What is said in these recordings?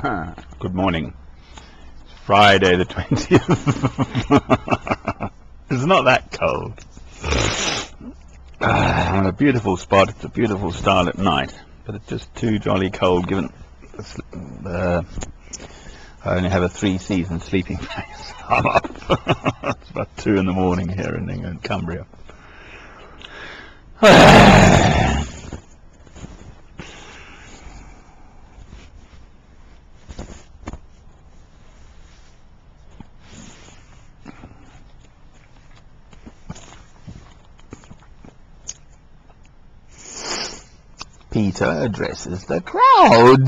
Good morning. It's Friday the 20th. It's not that cold. I'm on a beautiful spot. It's a beautiful starlit night, but it's just too jolly cold given I only have a 3-season sleeping place. I'm up. It's about 2 in the morning here in England, Cumbria. Peter addresses the crowd.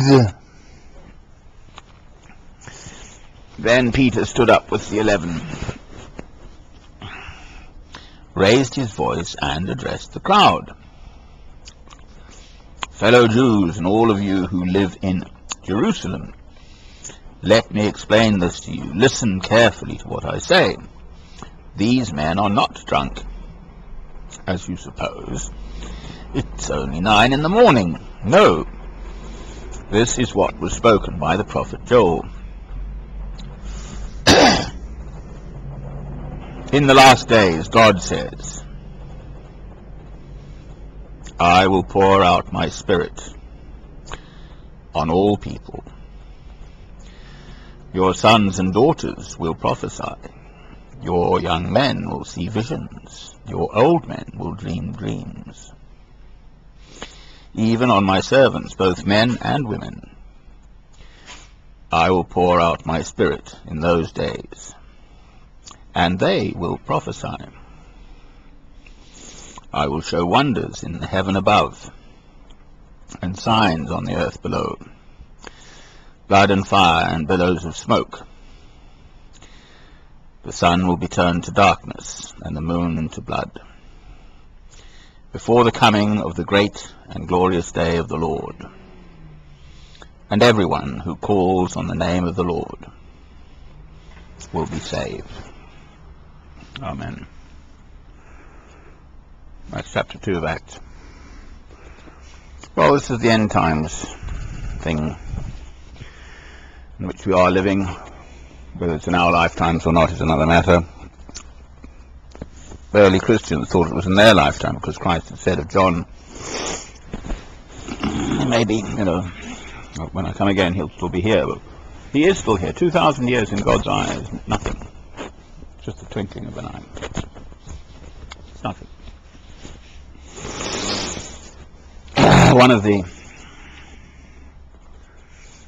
Then Peter stood up with the 11, raised his voice and addressed the crowd. Fellow Jews and all of you who live in Jerusalem, let me explain this to you. Listen carefully to what I say. These men are not drunk, as you suppose. It's only 9 in the morning. No, this is what was spoken by the prophet Joel. In the last days, God says, I will pour out my spirit on all people. Your sons and daughters will prophesy. Your young men will see visions. Your old men will dream dreams. Even on my servants, both men and women, I will pour out my spirit in those days, and they will prophesy. I will show wonders in the heaven above, and signs on the earth below, blood and fire and billows of smoke. The sun will be turned to darkness, and the moon to blood, before the coming of the great and glorious day of the Lord. And everyone who calls on the name of the Lord will be saved. Amen. That's chapter 2 of Acts. Well, this is the end times thing in which we are living. Whether it's in our lifetimes or not is another matter. Early Christians thought it was in their lifetime because Christ had said of John, maybe, when I come again he'll still be here. But he is still here. 2,000 years in God's eyes, nothing. Just the twinkling of an eye. It's nothing. One of the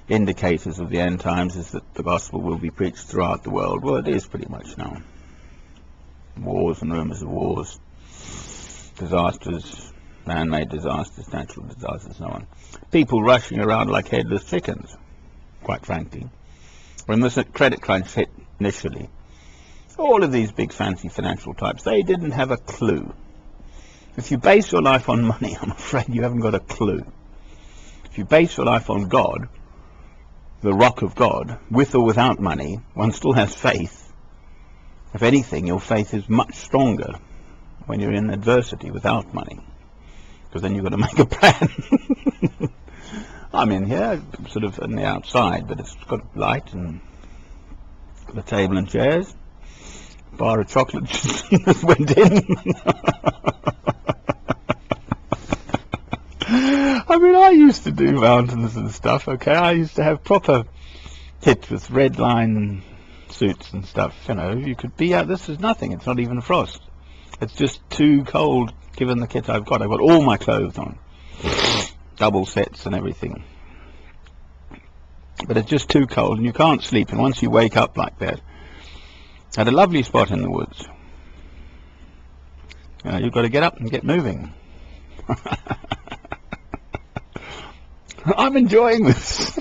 indicators of the end times is that the gospel will be preached throughout the world. Well, it is pretty much now. Wars and rumors of wars, disasters, man-made disasters, natural disasters, and so on. People rushing around like headless chickens, quite frankly. When the credit crunch hit initially, all of these big fancy financial types, they didn't have a clue. If you base your life on money, I'm afraid you haven't got a clue. If you base your life on God, the rock of God, with or without money, one still has faith. If anything, your faith is much stronger when you're in adversity without money, because then you've got to make a plan. I'm in here, sort of on the outside, but it's got light and the table and chairs, bar of chocolate just went in. I mean, I used to do mountains and stuff, okay? I used to have proper kits with red line suits and stuff, you could be out. This is nothing. It's not even frost. It's just too cold given the kit I've got. I've got all my clothes on, double sets and everything, but it's just too cold and you can't sleep. And once you wake up like that, at a lovely spot in the woods, you've got to get up and get moving. I'm enjoying this.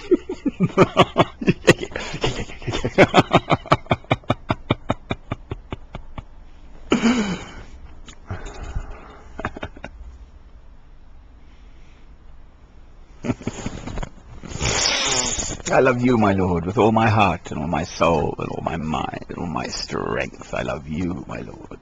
I love you, my Lord, with all my heart and all my soul and all my mind and all my strength. I love you, my Lord.